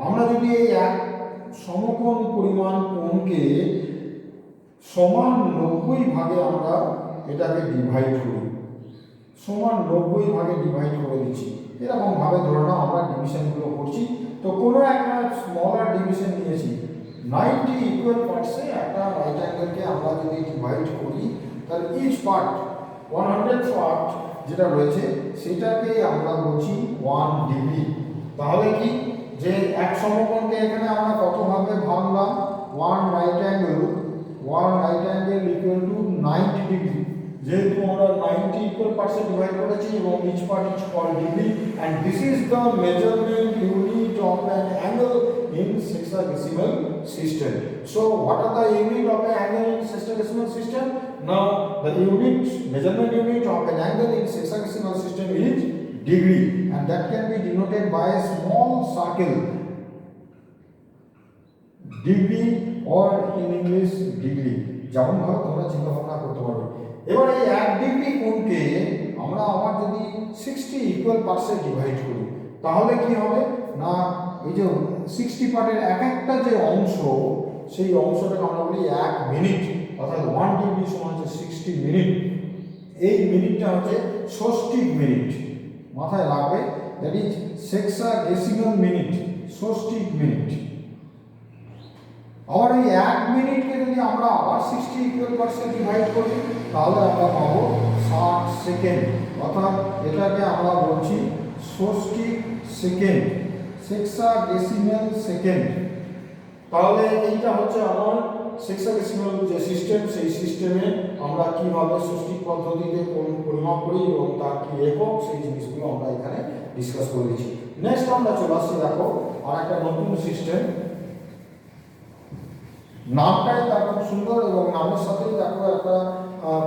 আমরা যদি এই এক সমকোণ পরিমাণ কোণকে সমান 90 ভাগে আমরা এটাকে ডিভাইড করি, সমান 90 ভাগে ডিভাইড করে দিচ্ছি, এরকমভাবে ধরে নাও আমরা ডিভিশনগুলো করছি। তো কোনো একটা স্মলার ডিভিশন নিয়েছি, 90 ইকুয়াল পার্টসে একটা রাইট অ্যাঙ্গেলকে আমরা যদি ডিভাইড করি, তাহলে ইচ পার্ট 100 পার্ট যেটা রয়েছে সেটাকে আমরা বলছি 1 ডিগ্রি। তাহলে কি যে এক সমকোণকে এখানে আমরা কতভাবে ভাঙলাম, 1 right angle equal to 90 degree, যেহেতু আমরা 90 ইকুয়াল পার্টসে ডিভাইড করেছি এবং each part is called degree, and this is the measurement unit of an angle in sexagesimal system. So what are the unit of an angle in sexagesimal system? Now the measurement unit of an angle in sexagesimal system is degree, and that can be denoted by a small circle, degree, or in English degree. যেমন ভাবে তোমরা চিন্তা ভাবনা করতে পারবে। এবার এই 1 degree কোণকে আমরা আবার যদি 60 ইকুয়াল পার্টসে ডিভাইড করি, তাহলে কি হবে না, এই যে 60 পার্টের এক একটা যে অংশ, সেই অংশটাকে আমরা বলি 1 মিনিট, অর্থাৎ 1 ডিগ্রি সমান হচ্ছে 60 মিনিট। এই মিনিটটা হচ্ছে ষষ্ঠিক মিনিট, মাথায় রাখবে, দ্যাট ইজ সেক্সাডেসিমাল মিনিট, ষষ্ঠিক মিনিট। আবার এই 1 মিনিটকে যদি আমরা আবার 60 ইকুয়াল পার্টসে ডিভাইড করি, তাহলে আমরা পাবো 60 সেকেন্ড, অর্থাৎ এটাকে আমরা বলছি ষষ্ঠিক সেকেন্ড, সেক্সাডেসিমাল সেকেন্ড। তাহলে এইটা হচ্ছে আমার সেক্সাডেসিমাল যে সিস্টেম, সেই সিস্টেমে আমরা কিভাবে ষষ্ঠিক পদ্ধতিতে পরিমাপ করি এবং তার কি একক, সেই জিনিসগুলো আমরা এখানে ডিসকাস করে দিচ্ছি। নেক্সট আমরা চলে আসছি, দেখো আর একটা নতুন সিস্টেম, নামটাই তার খুব সুন্দর এবং নামের সাথেই দেখো একটা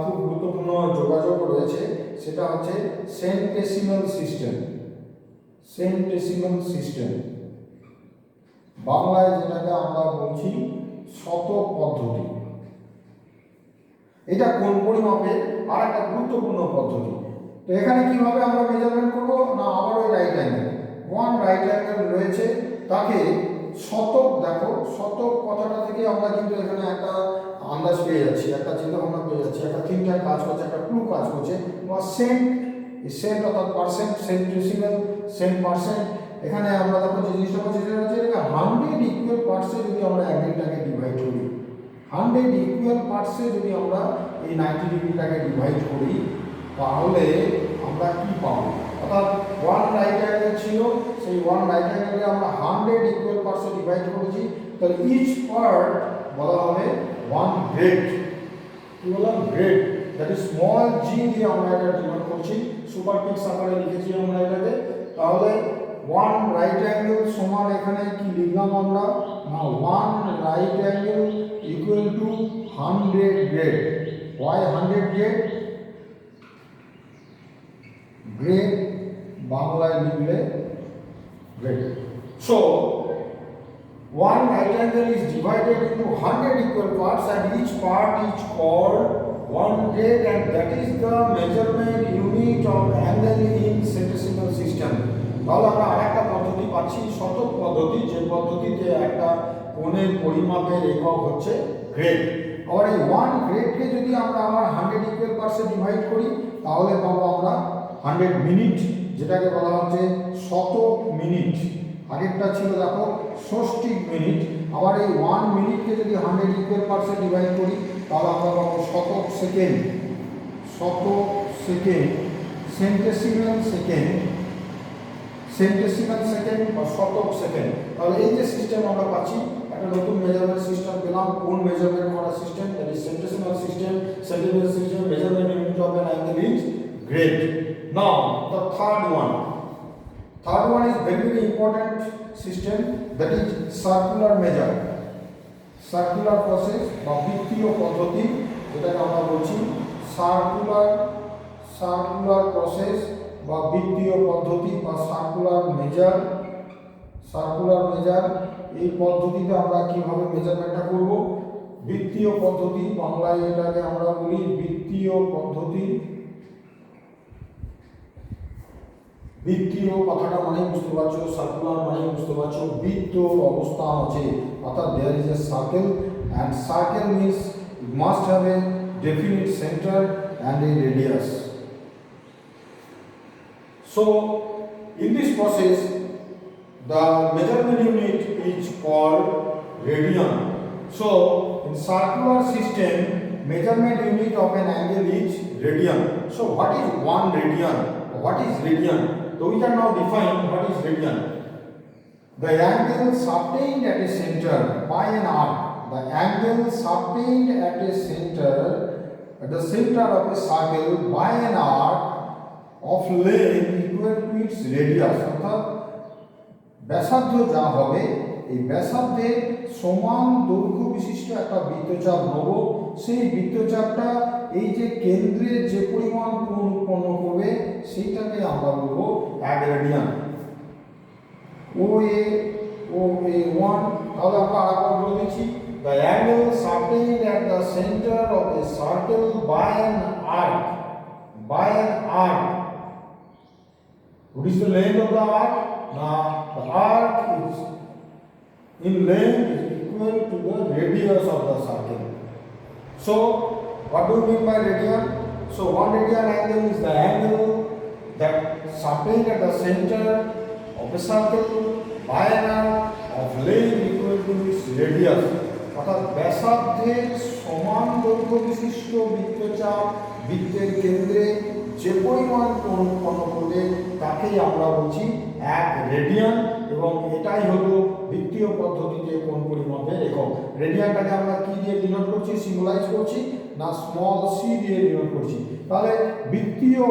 খুব গুরুত্বপূর্ণ যোগাযোগ রয়েছে, সেটা হচ্ছে সেন্টেসিমাল সিস্টেম। সেন্টেসিমাল সিস্টেম বাংলায় যেটাকে আমরা বলছি শতক পদ্ধতি। এটা কোন পরিমাপের আর একটা গুরুত্বপূর্ণ পদ্ধতি। তো এখানে কিভাবে আমরা মেজারমেন্ট করব না, আবার ওই রাইট অ্যাঙ্গেল, 1 রাইট অ্যাঙ্গেল রয়েছে, তাকে শতক, দেখো শতক কথাটা থেকে আমরা কিন্তু এখানে একটা আন্দাজ পেয়ে যাচ্ছি, একটা চিন্তা ভাবনা পেয়ে যাচ্ছি, একটা থিঙ্ক কাজ করছে, একটা ক্লু কাজ করছে। বা সেন্ট অর্থাৎ পার্সেন্ট, সেন্টেসিমাল, সেন্ট পার্সেন্ট। এখানে আমরা দেখো যে জিনিসটা হচ্ছে সেটা হচ্ছে 100 ইকুয়াল পার্টসে যদি আমরা অ্যাঙ্গেলটাকে ডিভাইড করি, 100 ইকুয়াল পার্টসে যদি আমরা এই 90 ডিগ্রিটাকে ডিভাইড করি, তাহলে আমরা কি পাবো, অর্থাৎ 1 রাইট অ্যাঙ্গেল ছিল, সেই 1 রাইট অ্যাঙ্গেলকে আমরা 100 ইকুয়াল পার্টসে ডিভাইড করেছি, তাহলে ইচ পার্ট বলা হবে 1 গ্রেড। কি বললাম, গ্রেড, দ্যাট ইজ স্মল জি দিয়ে আমরা এটা ডিনোট করছি, সুপারফিক্স আকারে লিখেছি আমরা এটাকে। তাহলে 1 রাইট অ্যাঙ্গেল সমান এখানে কি লিখলাম আমরা না, 1 right angle equal to 100 grade. Why 100 grade? Grade বাংলায় লিখলে grade. So 1 right angle is divided into 100 equal parts, and each part is called 1 grade, and that is the measurement unit of angle in centesimal system. তাহলে আমরা আরেকটা পদ্ধতি পাচ্ছি, শতক পদ্ধতি, যে পদ্ধতিতে একটা কোণের পরিমাপের একক হচ্ছে গ্রেড। আবার এই 1 গ্রেডকে যদি আমরা আমার 100 ইকুয়াল পার্টসে ডিভাইড করি, তাহলে পাবো আমরা 100 মিনিট, যেটাকে বলা হচ্ছে শতক মিনিট। আগেরটা ছিল দেখো ষষ্ঠিক মিনিট। আবার এই 1 মিনিটকে যদি 100 ইকুয়াল পার্টসে ডিভাইড করি, তাহলে আমরা পাবো শতক সেকেন্ড, শতক সেকেন্ড, সেন্টেসিমাল সেকেন্ড, সেন্টেসিমাল সেকেন্ড বা শতক সেকেন্ড। তাহলে এই যে সিস্টেম আমরা পাচ্ছি, একটা নতুন মেজারমেন্ট সিস্টেম পেলাম, কোন মেজারমেন্ট করা system, that is centesimal system, centimetre system, measurement unit of an angle is grade. Now the third one is very very important system, that is circular measure, circular process বা বৃত্তীয় পদ্ধতি, যেটাকে আমরা বলছি circular process বা বৃত্তীয় পদ্ধতি বা সার্কুলার মেজার। এই পদ্ধতিতে আমরা কিভাবে মেজারমেন্টটা করব, বৃত্তীয় পদ্ধতি, বাংলায় এটাকে আমরা বলি বৃত্তীয় পদ্ধতি। বৃত্তীয় কথাটা মানে বুঝতে পারছো, সার্কুলার মানে বুঝতে পারছো বৃত্তর অবস্থান আছে, অর্থাৎ there is a circle and circle means it must have a definite centre and a radius. So in this process the measurement unit is called radian. So in circular system measurement unit of an angle is radian. So what is 1 radian? What is radian? So we can now define what is radian. The angle subtained at a center by an arc. The angle subtained at a center, at the center of a circle by an arc of length equal to its radius. অর্থাৎ ব্যাসার্ধ যা হবে এই ব্যাসার্ধের সমান দৈর্ঘ্য বিশিষ্ট একটা বৃত্তচাপ নেব, সেই বৃত্তচাপটা এই যে কেন্দ্রে যে পরিমাণ কোণ উৎপন্ন করবে সেইটাকে আমরা বলবো 1 রেডিয়ান। OA1 তাহলে আমরা আরেকবার বলে দিচ্ছি, the angle subtained at the center of a circle by an arc, what is the length of the arc? Now the arc is in length is equal to the radius of the circle. So what do you mean by radian? So 1 radian angle is the angle that subtained at the center of a circle by an arc of length equal to its radius. অর্থাৎ ব্যাসার্ধের সমান দৈর্ঘ্য বিশিষ্ট বৃত্তচাপ বৃত্তের কেন্দ্রে যে পরিমাণ কোণ উৎপন্ন করবে তাকেই আমরা বলছি 1 রেডিয়ান, এবং এটাই হলো বৃত্তীয় পদ্ধতিতে কোণ পরিমাপের একক। রেডিয়ানটাকে আমরা কি দিয়ে ডিনোট করছি, সিম্বলাইজ করছি না স্মল সি দিয়ে ডিনোট করছি। তাহলে বৃত্তীয়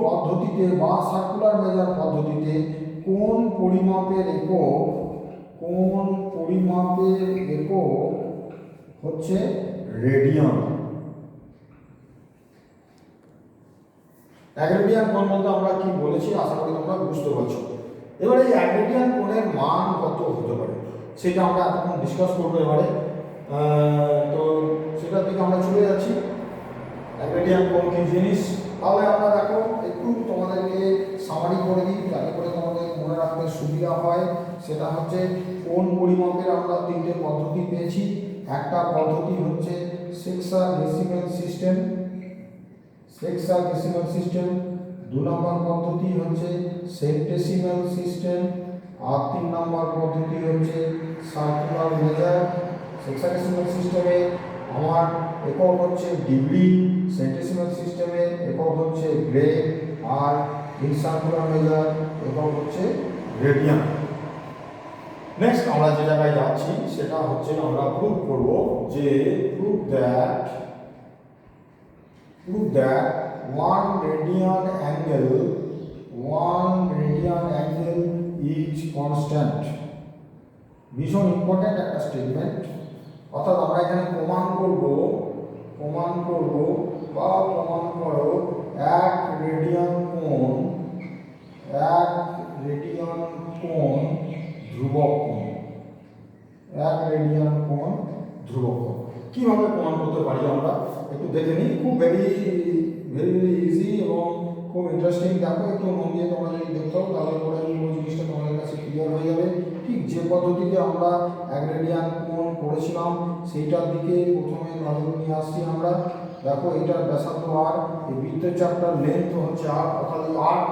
পদ্ধতিতে বা সার্কুলার মেজার পদ্ধতিতে কোণ পরিমাপের একক হচ্ছে রেডিয়ান। 1 রেডিয়ান কোণ বলতে আমরা কি বলেছি আশা করি তোমরা বুঝতে পারছো। এবারে এই 1 রেডিয়ান কোণের মান কত হতে পারে সেটা আমরা এখন ডিসকাস করবো এবারে। তো সেটার দিকে আমরা চলে যাচ্ছি। 1 রেডিয়ান কোণ কি জিনিস, তাহলে আমরা দেখো একটু তোমাদেরকে সামারি করে দিই যাতে করে তোমাদের মনে রাখতে সুবিধা হয়। সেটা হচ্ছে কোণ পরিমাপের আমরা 3টে পদ্ধতি পেয়েছি। একটা পদ্ধতি হচ্ছে সেক্সাডেসিমাল সিস্টেম, 2 নম্বর পদ্ধতি হচ্ছে সেন্টেসিমাল সিস্টেম, আর 3 নম্বর পদ্ধতি হচ্ছে সার্কুলার মেজার। সেক্সাডেসিমাল সিস্টেমে আমার একক হচ্ছে ডিগ্রি, সেন্টেসিমাল সিস্টেমে একক হচ্ছে গ্রেড, আর ইন সার্কুলার মেজার একক হচ্ছে রেডিয়ান। নেক্সট আমরা যে জায়গায় যাচ্ছি সেটা হচ্ছে আমরা প্রুভ করব যে prove that 1 radian angle is constant। ভীষণ ইম্পর্টেন্ট একটা স্টেটমেন্ট। অর্থাৎ আমরা এখানে প্রমাণ করো 1 রেডিয়ান কোণ ধ্রুবক কোণ। কিভাবে প্রমাণ করতে পারি আমরা একটু দেখে নিই। খুব ভেরি ইজি এবং খুব ইন্টারেস্টিং। দেখো একটু মন দিয়ে তোমরা যদি দেখতে হবে তাহলে পরে পুরো জিনিসটা তোমাদের কাছে ক্লিয়ার হয়ে যাবে। ঠিক যে পদ্ধতিতে আমরা 1 রেডিয়ান কোণ করেছিলাম সেইটার দিকে প্রথমে নজর নিয়ে আসছি আমরা। দেখো এটার ব্যাসার্ধ আর, এই বৃত্তচাপটার লেন্থ হচ্ছে আর, অর্থাৎ আর্ক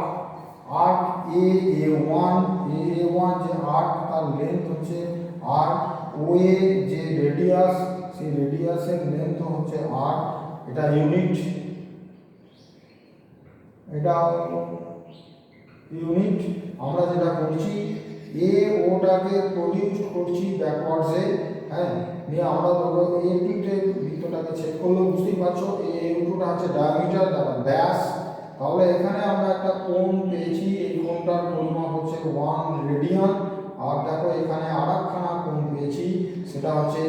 AA1 যে আর্ক তার লেন্থ হচ্ছে আর, OA যে রেডিয়াস সেই রেডিয়াসের লেন্থ হচ্ছে আর। এটা ইউনিট, আমরা যেটা করছি ওটাকে প্রডিউস করছি ব্যাকওয়ার্ডসে। হ্যাঁ, নিয়ে আমরা ধরো A2তে বৃত্তটাকে চেক করলে বুঝতেই পারছো A2টা হচ্ছে ডায়ামিটার, তারপর ব্যাস। তাহলে এখানে আমরা একটা কোণ পেয়েছি, এই কোণটার পরিমাপ হচ্ছে 1 রেডিয়ান। আর দেখো এখানে আরেকখানা কোণ পেয়েছি সেটা হচ্ছে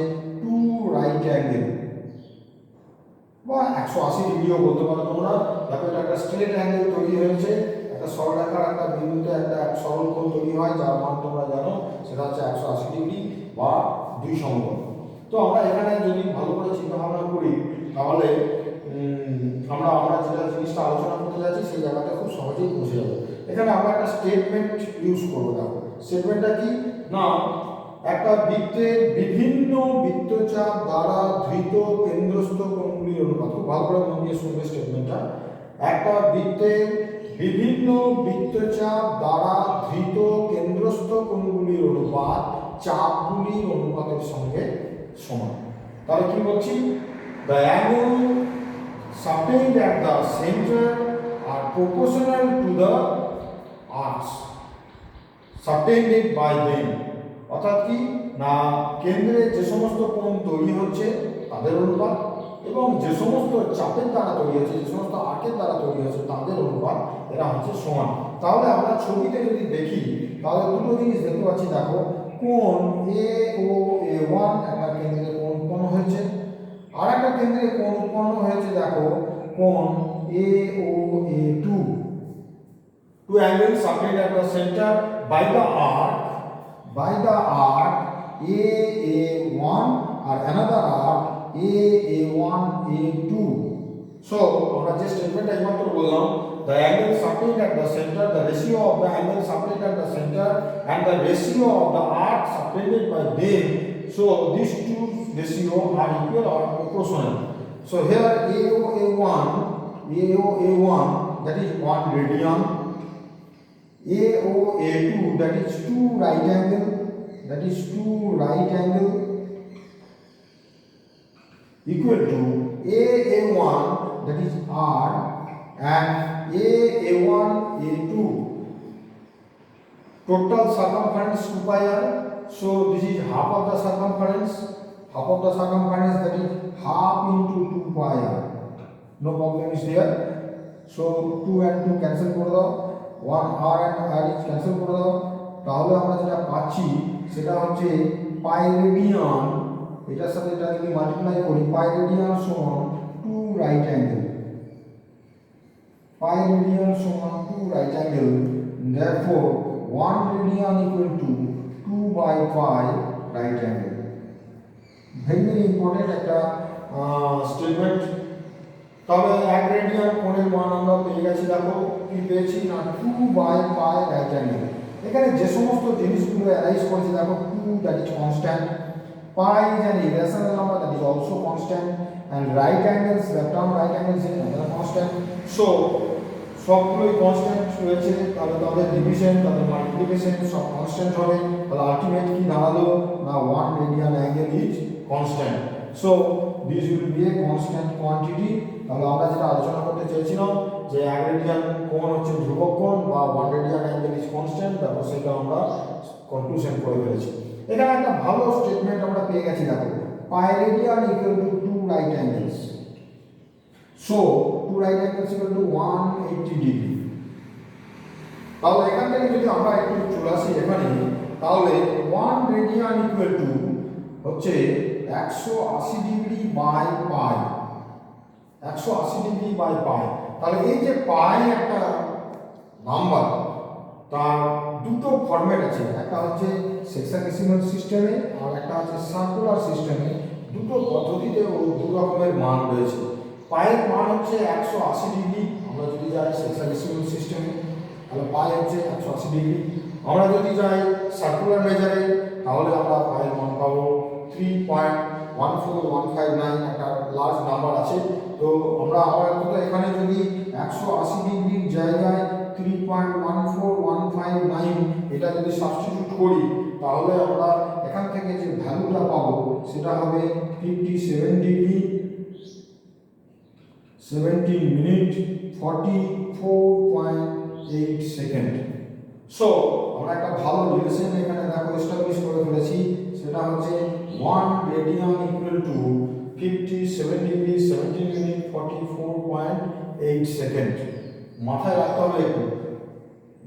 2 রাইট অ্যাঙ্গেল বা 180 ডিগ্রিও বলতে পারো তোমরা। দেখো এটা একটা স্ট্রেট অ্যাঙ্গেল তৈরি হয়েছে, একটা সরলরেখার একটা বিন্দুতে একটা সরল কোণ তৈরি হয় যার মান তোমরা জানো সেটা হচ্ছে 180 ডিগ্রি বা 2 সমকোণ। তো আমরা এখানে যদি ভালো করে চিন্তা ভাবনা করি তাহলে আমরা আমরা যেটা জিনিসটা আলোচনা করতে যাচ্ছি সেই জায়গাটা খুব সহজেই বুঝে যাবে। এখানে আমরা একটা স্টেটমেন্ট ইউজ করবো। দেখো স্টেটমেন্টটা কি না, একটা বৃত্তের বিভিন্ন বৃত্তচাপ দ্বারা ধৃত কেন্দ্রস্থ কোণগুলির অনুপাত, খুব ভালো করে মন দিয়ে শুনবে স্টেটমেন্টটা। একটা বৃত্তের বিভিন্ন বৃত্তচাপ দ্বারা ধৃত কেন্দ্রস্থ কোণগুলির অনুপাত চাপগুলির অনুপাতের সঙ্গে সমান। তাহলে কি বলছি, the angle subtained at the center are proportional to the arcs subtended by them। অর্থাৎ কি না, কেন্দ্রে যে সমস্ত কোণ তৈরি হচ্ছে তাদের অনুপাত এবং যে সমস্ত চাপের দ্বারা তৈরি হচ্ছে, যে সমস্ত আর্কের দ্বারা তৈরি হচ্ছে তাদের অনুপাত এরা হচ্ছে সমান। তাহলে আমরা ছবিতে যদি দেখি তাহলে দুটো জিনিস দেখতে পাচ্ছি। দেখো কোণ এ ও A1 একটা কেন্দ্রে কোণ উৎপন্ন হয়েছে, আর একটা কেন্দ্রে কোণ উৎপন্ন হয়েছে দেখো কোণ এ ও A2। Two angles subtended at the center by the arc AA1 or another arc AA1 A2। So আমরা যে স্টেটমেন্টটা এইমাত্র বললাম, the angle subtended at the center, the ratio of the angle subtended at the center and the ratio of the arc subtended by them, so these two ratio are equal or proportional। So here AOA1 that is 1 radian, AOA2 that is 2 right angle equal to AA1 that is R and AA1 A2 total circumference 2 pi r। So this is half of the circumference that is half into 2 pi r। No problem is there। So 2 and 2 cancel করে দাও, 1 r and r is cancel করে দাও। তাহলে আমরা যেটা পাচ্ছি সেটা হচ্ছে পাই রেডিয়ান, এটার সাথে এটা যদি মাল্টিপ্লাই করি পাই রেডিয়ান সমান 2 রাইট অ্যাঙ্গেল, পাই রেডিয়ান সমান 2 right angle. therefore 1 radian equal to 2 by pi right angle। very important একটা স্টেটমেন্ট। তবে 1 রেডিয়ান কোণের মান আমরা পেয়ে গেছি। দেখো কি পেয়েছি না 2 by pi right angle। এখানে যে সমস্ত জিনিসগুলো অ্যারাইজ করেছে দেখো 2 that is constant, pi is an irrational number that is also constant, and right angles, the term right angles is another constant। so সবগুলোই কনস্ট্যান্ট রয়েছে, তাহলে তাদের ডিভিশন তাদের মাল্টিপ্লিকেশন সব কনস্ট্যান্ট হবে। তাহলে আলটিমেট কি দাঁড়ালো না 1 radian angle is constant. So this will B a constant quantity. তাহলে আমরা যেটা আলোচনা করতে চেয়েছিলাম যে 1 রেডিয়ান কোণ হচ্ছে ধ্রুবক কোণ বা 1 রেডিয়ান অ্যাঙ্গেল ইজ কনস্ট্যান্ট, তারপর সেটা আমরা কনক্লুশন করে ফেলেছি। এখানে একটা ভালো স্টেটমেন্ট আমরা পেয়ে গেছি। দেখো পাই radian equal to 2 right angles. So 2 right angles equal to 180 degree। তাহলে এখান থেকে যদি আমরা একটু চলে আসি এখানে, তাহলে 1 রেডিয়ান ইকুয়াল টু হচ্ছে 180 degree by pi, 180 degree by pi. তাহলে এই যে পাই একটা নাম্বার, তার দুটো ফরম্যাট আছে, একটা হচ্ছে সেক্সাডেসিমাল সিস্টেমে আর একটা হচ্ছে সার্কুলার সিস্টেমে। দুটো পদ্ধতিতে ও দু রকমের মান রয়েছে। পায়ের মান হচ্ছে 180 ডিগ্রি, আমরা যদি যাই সেক্সাডেসিমাল সিস্টেমে তাহলে পাই হচ্ছে 180 ডিগ্রি। আমরা যদি যাই সার্কুলার মেজারে তাহলে আমরা পায়ের মান পাবো 3.14159, একটা লার্জ নাম্বার আছে। তো আমরা আপাতত এখানে যদি 180 ডিগ্রির জায়গায় 3.14159 এটা যদি সাবস্টিটিউট করি তাহলে আমরা এখান থেকে যে ভ্যালুটা পাবো সেটা হবে 57 ডিগ্রি 17 মিনিট 44.8 সেকেন্ড। সো আমরা একটা ভালো রিলেশন এখানে দেখো এস্টাবলিশ করে ফেলেছি, সেটা হচ্ছে 1 radian equal to 57 degree 17 minute 44.8 second. মাথায় রাখতে হবে একটু।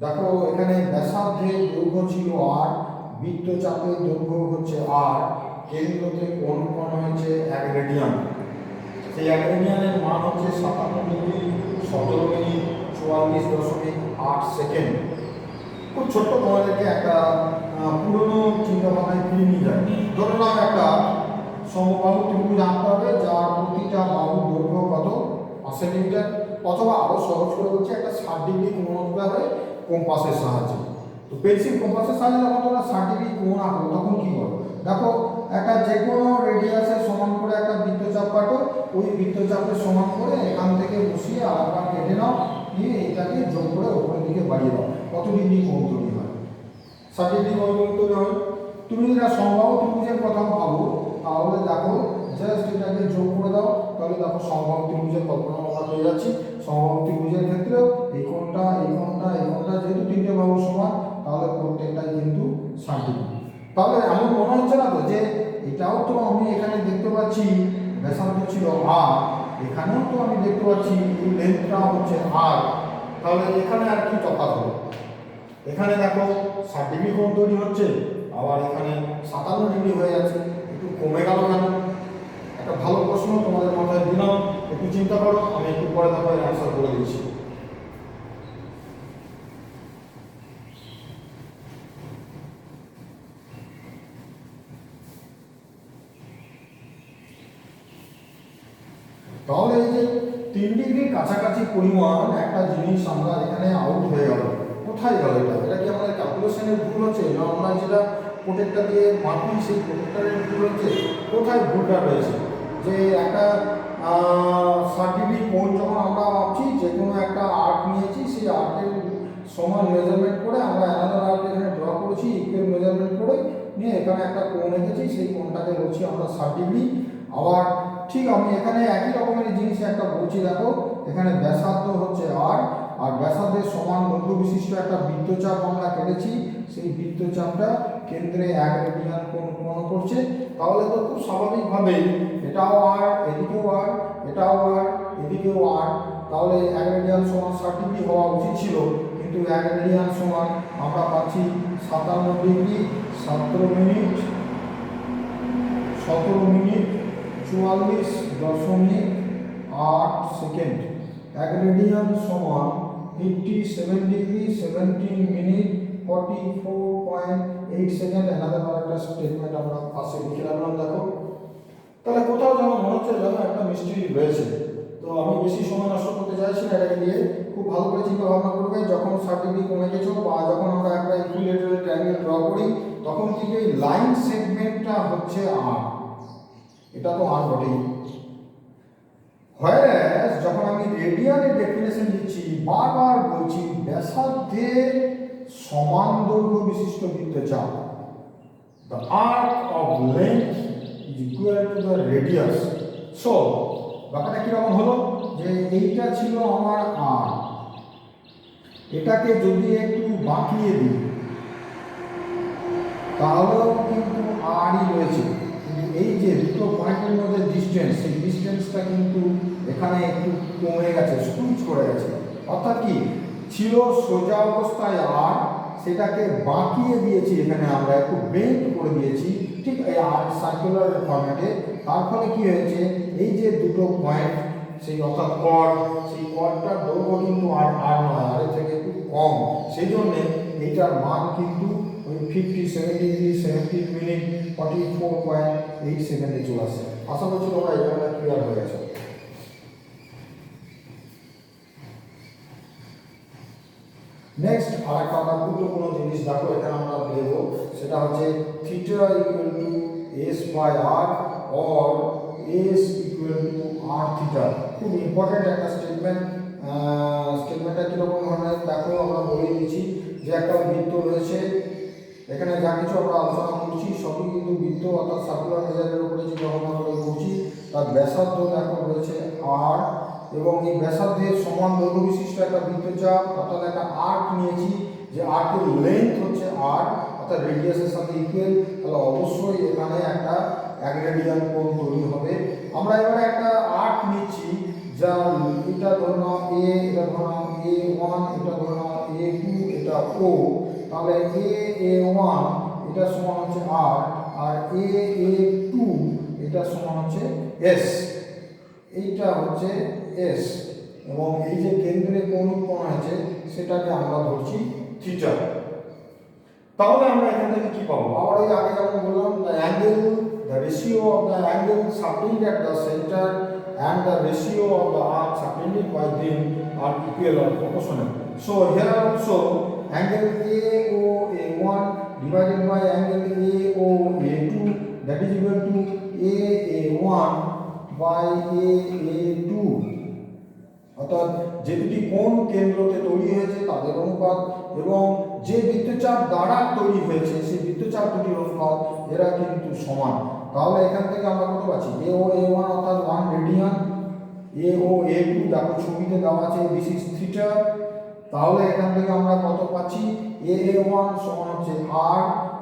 দেখো এখানে ব্যাসার্ধের দৈর্ঘ্য ছিল r, বৃত্তচাপের দৈর্ঘ্য হচ্ছে r, কেন্দ্রতে কোণ উৎপন্ন হয়েছে 1 রেডিয়ান। সেই 1 রেডিয়ানের মান হচ্ছে 57 ডিগ্রি 17 মিনিট 44.8 সেকেন্ড। খুব ছোট্ট তোমাদেরকে একটা পুরনো চিন্তা ভাবনায় ফিরে নিয়ে যায়। ধরো না একটা সমবাহু ত্রিভুজ আঁকতে হবে যার প্রতিটা বাহুর দৈর্ঘ্য কত 5 সেন্টিমিটার, অথবা আরও সহজ করে বলছি একটা 60 ডিগ্রি কোণ আঁকতে হবে কম্পাসের সাহায্যে। তো পেন্সিল কম্পাসের সাহায্যে যখন তোমরা 60 ডিগ্রি কোণ আঁকো তখন কী করো, দেখো একটা যে কোনো রেডিয়াসের সমান করে একটা বৃত্তচাপ কাটো, ওই বৃত্তচাপের সমান করে এখান থেকে বসিয়ে আরেকবার কেটে নাও, নিয়ে এটাকে যোগ করে ওপরের দিকে বাড়িয়ে দাও, কত ডিগ্রি কোণ তৈরি হয়, 60 ডিগ্রি কোণ তৈরি হয়। তুমি যদি সমবাহু ত্রিভুজের কথা ভাবো তাহলে দেখো জাস্ট এটাকে যোগ করে দাও, তাহলে দেখো সমবাহু ত্রিভুজের কল্পনা আমরা পেয়ে যাচ্ছি। সমবাহু ত্রিভুজের ক্ষেত্রেও এই কোণটা এই কোণটা এই কোণটা যেহেতু তিনটে বাহু সমান, তাহলে প্রত্যেকটাই কিন্তু 60 ডিগ্রি। তাহলে এমন মনে হচ্ছে না তো যে এটাও তো আমি এখানে দেখতে পাচ্ছি ব্যাসার্ধ ছিল আর, এখানেও তো আমি দেখতে পাচ্ছি এই লেন্থটা হচ্ছে আর, তাহলে এখানে আর কি তফাৎ হলো? এখানে দেখো 60 ডিগ্রি কোণ তৈরি হচ্ছে, আবার এখানে 57 ডিগ্রি হয়ে যাচ্ছে, একটু কমে গেল কেন? একটা ভালো প্রশ্ন তোমাদের মাথায় দিলাম, একটু চিন্তা করো, আমি একটু পরে দেখো এর অ্যান্সার করে দিচ্ছি। তাহলে এই যে 3 ডিগ্রির কাছাকাছি পরিমাণ একটা জিনিস আমরা এখানে আউট হয়ে গেল, কোথায় গেল এটা? এটা কি আমাদের ক্যালকুলেশনের ভুল হচ্ছে, না আমরা যেটা প্রোটেক্টর দিয়ে মাপি সেই প্রোটেক্টরের ভুল হচ্ছে? কোথায় ভুলটা রয়েছে? যে একটা 60 ডিগ্রি কোণ যখন আমরা মাপছি, যে কোনো একটা আর্ক নিয়েছি, সেই আর্কের সমান মেজারমেন্ট করে আমরা অ্যানাদার আর্ক এখানে ড্র করেছি, ইকুয়াল মেজারমেন্ট করে নিয়ে এখানে একটা কোণ এঁকেছি, সেই কোণটাকে বলছি আমরা 60 ডিগ্রি। আবার ঠিক আমি এখানে একই রকমের জিনিস একটা বলছি, দেখো এখানে ব্যাসার্ধ হচ্ছে আর, আর ব্যাসার্ধের সমান দৈর্ঘ্য বিশিষ্ট একটা বৃত্তচাপ আমরা কেটেছি, সেই বৃত্তচাপটা কেন্দ্রে 1 রেডিয়ান কোণ উৎপন্ন করছে। তাহলে তো খুব স্বাভাবিকভাবেই এটাও আর, এদিকেও আর, এটাও আর, এদিকেও আর, তাহলে 1 রেডিয়ান সমান 60 ডিগ্রি হওয়া উচিত ছিল, কিন্তু 1 রেডিয়ান সমান আমরা পাচ্ছি 57 ডিগ্রি 17 মিনিট 44.8 সেকেন্ড। 1 রেডিয়ান সমান 57 ডিগ্রি 17 মিনিট 44.8 সেকেন্ড। এনাদের আরেকটা স্টেটমেন্ট আমরা পাশে লিখে রাখলাম, দেখো। তাহলে কোথাও যেন মনে হচ্ছে যেন একটা মিস্ট্রি রয়েছে। তো আমি বেশি সময় নষ্ট করতে চাইছি না, এটাকে নিয়ে খুব ভালো করে চিন্তা ভাবনা করবে। যখন 60 ডিগ্রি কমে গেছো বা যখন আমরা একটা ইকুইলেটারাল ট্রায়াঙ্গেল ড্র করি, তখন কিন্তু এই লাইন সেগমেন্টটা হচ্ছে আর, এটা তো আর বটেই। হোয়ারাস যখন আমি রেডিয়ানের ডেফিনেশন দিচ্ছি, বারবার বলছি ব্যাসার্ধের সমান দৈর্ঘ্য বিশিষ্ট বৃত্তচাপ, the arc of length is equal to the radius. So ব্যাপারটা কিরকম হলো, যে এইটা ছিল আমার আর, এটাকে যদি একটু বাঁকিয়ে দিই তাহলেও কিন্তু আরই রয়েছে, কিন্তু এই যে দুটো পয়েন্টের মধ্যে ডিস্টেন্স, সেই ডিস্টেন্সটা কিন্তু এখানে একটু কমে গেছে, সুইচ করে গেছে। অর্থাৎ কি ছিল সোজা অবস্থায় আর, সেটাকে বাঁকিয়ে দিয়েছি, এখানে আমরা একটু বেন্ড করে দিয়েছি, ঠিক এই আর সার্কুলার ফরম্যাটে। তার ফলে কি হয়েছে, এই যে দুটো পয়েন্ট, সেই অর্থাৎ কর্ড, সেই কর্ডটার দৈর্ঘ্য কিন্তু আর আর নয়, আর থেকে একটু কম, সেই জন্যে এইটার মান কিন্তু ওই 57 ডিগ্রি 17 মিনিট 44.8 সেকেন্ডে চলে আসে। আশা করছি তোমরা এই জায়গাটা ক্লিয়ার হয়ে গেছে। নেক্সট আরেকটা আমরা গুরুত্বপূর্ণ জিনিস দেখো এখানে আমরা দেবো, সেটা হচ্ছে theta equal to S by R or S equal to R theta. খুব ইম্পর্টেন্ট একটা স্টেটমেন্ট। স্টেটমেন্টটা কীরকম ধরনের দেখো, আমরা বলে দিচ্ছি যে একটা বৃত্ত রয়েছে, এখানে যা কিছু আমরা আলোচনা করছি সবই কিন্তু বৃত্ত অর্থাৎ সার্কুলার মেজারের উপরে যে গণনা করে করছি, তার ব্যাসার্ধ দেখো রয়েছে আর, এবং এই ব্যাসার্ধের সমান দৈর্ঘ্য বিশিষ্ট একটা বৃত্তচাপ অর্থাৎ একটা আর্ক নিয়েছি, যে আর্কের লেন্থ হচ্ছে আর অর্থাৎ রেডিয়াসের সাথে ইকুয়াল, তাহলে অবশ্যই এখানে একটা 1 রেডিয়ান কোণ তৈরি হবে। আমরা এবারে একটা আর্ক নিচ্ছি, যা এটা ধরে নাও এ, এটা ধরে নাও A1, এটা ধরে নাও A2, এটা O, তাহলে A1 এটা সমান হচ্ছে আর, আর A2 এটা সমান হচ্ছে S, এইটা হচ্ছে S, এবং এই যে কেন্দ্রে কোণ উৎপন্ন হয়েছে সেটাকে আমরা ধরছি থিটা। তাহলে আমরা এখান থেকে কি পাবো, আবার ওই আগে যেমন বললাম, the angle, the ratio of the angle subtend at the centre and the ratio of the arcs attended by them are equal or proportional. So here also angle AOA1 divided by angle AOA2, that is equal to AA1 by AA2. অর্থাৎ যে দুটি কোণ কেন্দ্রতে তৈরি হয়েছে তাদের অনুপাত এবং যে বৃত্তচাপ দ্বারা তৈরি হয়েছে সেই বৃত্তচাপ দুটির অনুপাত এরা কিন্তু সমান। তাহলে এখান থেকে আমরা কত পাচ্ছি, AOA1 অর্থাৎ 1 রেডিয়ান, AOA2 দেখো ছবিতে দেওয়া আছে দিস ইজ থিটা। তাহলে এখান থেকে আমরা কত পাচ্ছি, AA1 সমান হচ্ছে R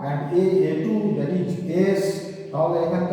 and AA2 that is S। তাহলে এখান থেকে